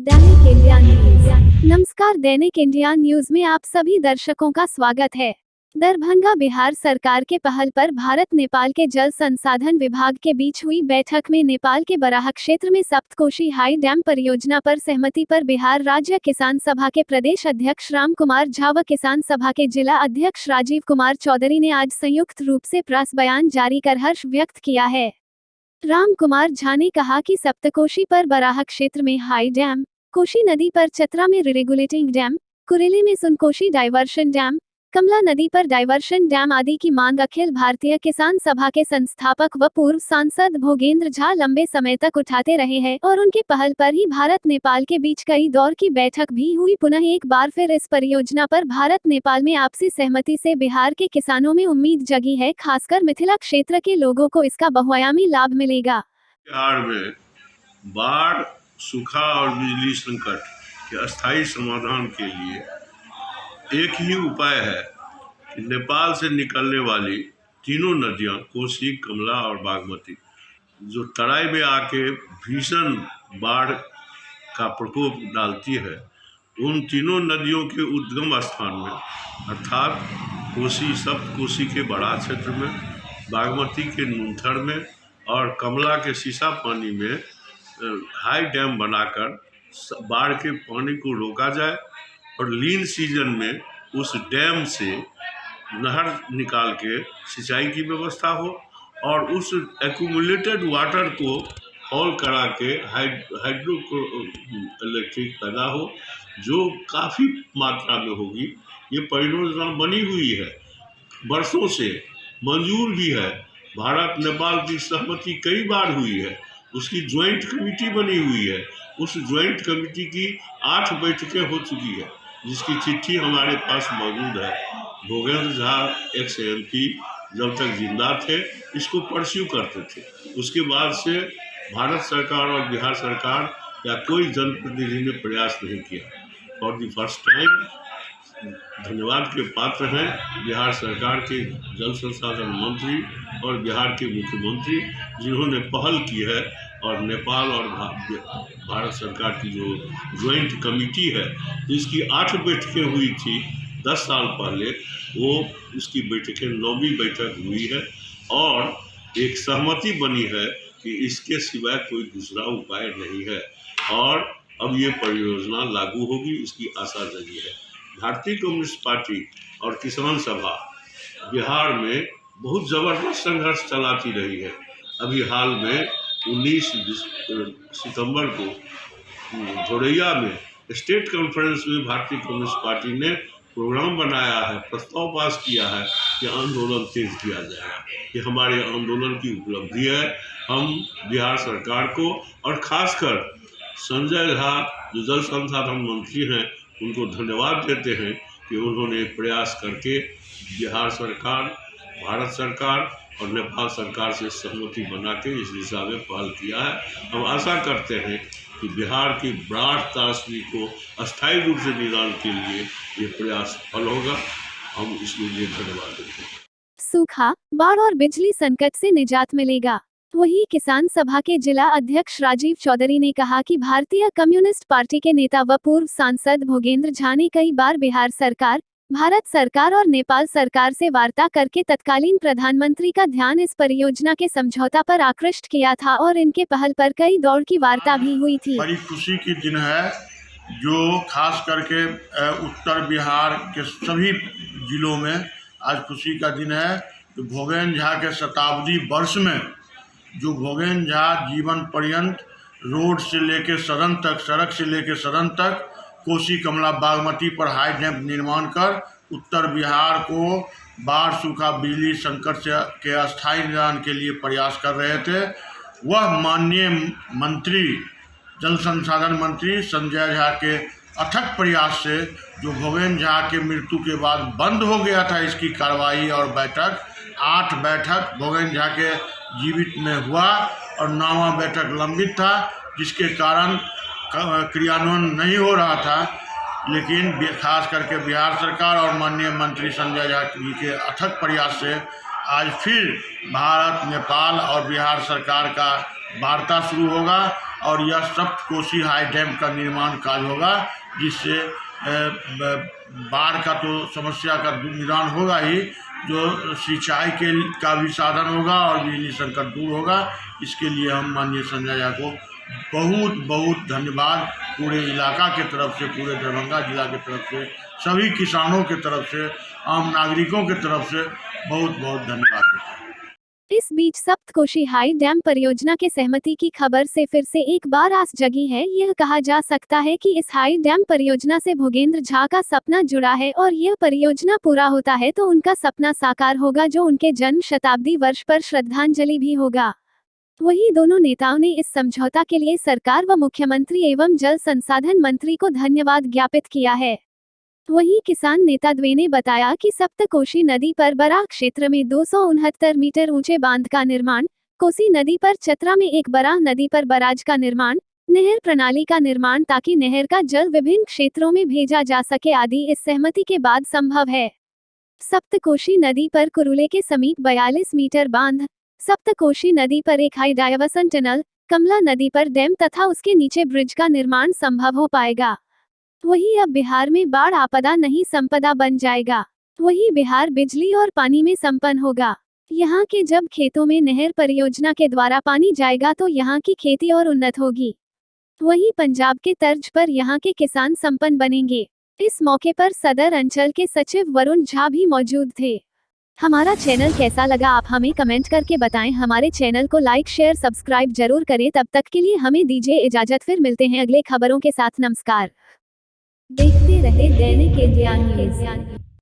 दैनिक India news. नमस्कार, दैनिक India news में आप सभी दर्शकों का स्वागत है। दरभंगा बिहार सरकार के पहल पर भारत नेपाल के जल संसाधन विभाग के बीच हुई बैठक में नेपाल के बराह क्षेत्र में सप्तकोशी हाई डैम परियोजना पर सहमति पर बिहार राज्य किसान सभा के प्रदेश अध्यक्ष राम कुमार झा व किसान सभा के जिला अध्यक्ष राजीव कुमार चौधरी ने आज संयुक्त रूप से प्रेस बयान जारी कर हर्ष व्यक्त किया है। राम कुमार झा ने कहा कि सप्तकोशी पर बराह क्षेत्र में हाई डैम, कोशी नदी पर चतरा में रेगुलेटिंग डैम, कुरेली में सुनकोशी डाइवर्शन डैम, कमला नदी पर डाइवर्शन डैम आदि की मांग अखिल भारतीय किसान सभा के संस्थापक व पूर्व सांसद भोगेंद्र झा लंबे समय तक उठाते रहे हैं और उनके पहल पर ही भारत नेपाल के बीच कई दौर की बैठक भी हुई। पुनः एक बार फिर इस परियोजना पर भारत नेपाल में आपसी सहमति से बिहार के किसानों में उम्मीद जगी है, खासकर मिथिला क्षेत्र के लोगों को इसका बहुआयामी लाभ मिलेगा। बिहार में बाढ़, सूखा और बिजली संकट के अस्थायी समाधान के लिए एक ही उपाय है कि नेपाल से निकलने वाली तीनों नदियां कोसी, कमला और बागमती, जो तराई में आके भीषण बाढ़ का प्रकोप डालती है, उन तीनों नदियों के उद्गम स्थान में अर्थात कोसी, सप्तकोशी के बड़ा क्षेत्र में, बागमती के नुनथर में और कमला के सीसा पानी में हाई डैम बनाकर बाढ़ के पानी को रोका जाए और लीन सीजन में उस डैम से नहर निकाल के सिंचाई की व्यवस्था हो और उस एक्यूमुलेटेड वाटर को हॉल करा के हाइड्रो इलेक्ट्रिक पैदा हो, जो काफ़ी मात्रा में होगी। ये परियोजना बनी हुई है, वर्षों से मंजूर भी है, भारत नेपाल की सहमति कई बार हुई है, उसकी ज्वाइंट कमेटी बनी हुई है, उस ज्वाइंट कमेटी की 8 बैठकें हो चुकी है, जिसकी चिट्ठी हमारे पास मौजूद है। भोगेंद्र झा एक्स MP जब तक जिंदा थे इसको परस्यू करते थे, उसके बाद से भारत सरकार और बिहार सरकार या कोई जनप्रतिनिधि ने प्रयास नहीं किया। फॉर द फर्स्ट टाइम धन्यवाद के पात्र हैं बिहार सरकार के जल संसाधन मंत्री और बिहार के मुख्यमंत्री, जिन्होंने पहल की है और नेपाल और भारत सरकार की जो ज्वाइंट कमेटी है, जिसकी 8 बैठकें हुई थी 10 साल पहले, वो इसकी बैठकें 9वीं बैठक हुई है और एक सहमति बनी है कि इसके सिवाय कोई दूसरा उपाय नहीं है और अब ये परियोजना लागू होगी, इसकी आशा जगी है। भारतीय कम्युनिस्ट पार्टी और किसान सभा बिहार में बहुत ज़बरदस्त संघर्ष चलाती रही है। अभी हाल में 19 सितंबर को जोड़ैया में स्टेट कॉन्फ्रेंस में भारतीय कम्युनिस्ट पार्टी ने प्रोग्राम बनाया है, प्रस्ताव पास किया है कि आंदोलन तेज किया जाएगा। ये हमारे आंदोलन की उपलब्धि है। हम बिहार सरकार को और खासकर संजय झा जो जल संसाधन मंत्री हैं, उनको धन्यवाद देते हैं कि उन्होंने प्रयास करके बिहार सरकार, भारत सरकार और नेपाल सरकार से सहमति बना के इस दिशा में पहल किया है। हम आशा करते हैं कि बिहार की बाढ़ त्रासदी को अस्थायी रूप से निदान के लिए ये प्रयास सफल होगा। हम इसके लिए धन्यवाद देते हैं। सूखा, बाढ़ और बिजली संकट से निजात मिलेगा। वहीं किसान सभा के जिला अध्यक्ष राजीव चौधरी ने कहा कि भारतीय कम्युनिस्ट पार्टी के नेता व पूर्व सांसद भोगेंद्र झा ने कई बार बिहार सरकार, भारत सरकार और नेपाल सरकार से वार्ता करके तत्कालीन प्रधानमंत्री का ध्यान इस परियोजना के समझौता पर आकृष्ट किया था और इनके पहल पर कई दौर की वार्ता भी हुई थी। बड़ी खुशी की दिन है, जो खास करके उत्तर बिहार के सभी जिलों में आज खुशी का दिन है। तो भोगेंद्र झा के शताब्दी वर्ष में जो भोगेंद्र झा जीवन पर्यंत रोड से लेकर सदन तक, सड़क से लेकर सदन तक कोसी, कमला, बागमती पर हाई डैम निर्माण कर उत्तर बिहार को बाढ़, सूखा, बिजली संकट से के अस्थायी निदान के लिए प्रयास कर रहे थे, वह माननीय मंत्री, जल संसाधन मंत्री संजय झा के अथक प्रयास से, जो भोगेंद्र झा के मृत्यु के बाद बंद हो गया था इसकी कार्रवाई और बैठक, 8 बैठक भोगेंद्र झा के जीवित में हुआ और 9वां बैठक लंबित था, जिसके कारण क्रियान्वयन नहीं हो रहा था। लेकिन खास करके बिहार सरकार और माननीय मंत्री संजय झा जी के अथक प्रयास से आज फिर भारत, नेपाल और बिहार सरकार का वार्ता शुरू होगा और यह सप्तकोशी हाई डैम का निर्माण कार्य होगा, जिससे बाढ़ का तो समस्या का निदान होगा ही, जो सिंचाई का भी साधन होगा और बिजली संकट दूर होगा। इसके लिए हम माननीय संजय झा को बहुत बहुत धन्यवाद पूरे इलाका के तरफ से, पूरे दरभंगा जिला के तरफ से, सभी किसानों के तरफ से, आम नागरिकों के तरफ से बहुत बहुत धन्यवाद देते हैं। इस बीच सप्तकोशी हाई डैम परियोजना के सहमति की खबर से फिर से एक बार आस जगी है। यह कहा जा सकता है कि इस हाई डैम परियोजना से भूपेंद्र झा का सपना जुड़ा है और यह परियोजना पूरा होता है तो उनका सपना साकार होगा, जो उनके जन्म शताब्दी वर्ष पर श्रद्धांजलि भी होगा। वहीं दोनों नेताओं ने इस समझौता के लिए सरकार व मुख्यमंत्री एवं जल संसाधन मंत्री को धन्यवाद ज्ञापित किया है। वहीं किसान नेता द्वे ने बताया कि सप्तकोशी नदी पर बराह क्षेत्र में 269 मीटर ऊंचे बांध का निर्माण, कोसी नदी पर चतरा में एक बराह नदी पर बराज का निर्माण, नहर प्रणाली का निर्माण ताकि नहर का जल विभिन्न क्षेत्रों में भेजा जा सके आदि इस सहमति के बाद संभव है। सप्तकोशी नदी पर कुरुले के समीप 42 मीटर बांध, सप्तकोशी नदी पर एक हाई डायवर्सन टनल, कमला नदी पर डैम तथा उसके नीचे ब्रिज का निर्माण संभव हो पाएगा। वहीं अब बिहार में बाढ़ आपदा नहीं संपदा बन जाएगा। वहीं बिहार बिजली और पानी में संपन्न होगा। यहाँ के जब खेतों में नहर परियोजना के द्वारा पानी जाएगा तो यहाँ की खेती और उन्नत होगी। वहीं पंजाब के तर्ज पर यहाँ के किसान संपन्न बनेंगे। इस मौके पर सदर अंचल के सचिव वरुण झा भी मौजूद थे। हमारा चैनल कैसा लगा आप हमें कमेंट करके बताएं। हमारे चैनल को लाइक शेयर सब्सक्राइब जरूर करें। तब तक के लिए हमें दीजिए इजाजत, फिर मिलते हैं अगले खबरों के साथ। नमस्कार। देखते रहे दैनिक इंडिया न्यूज़।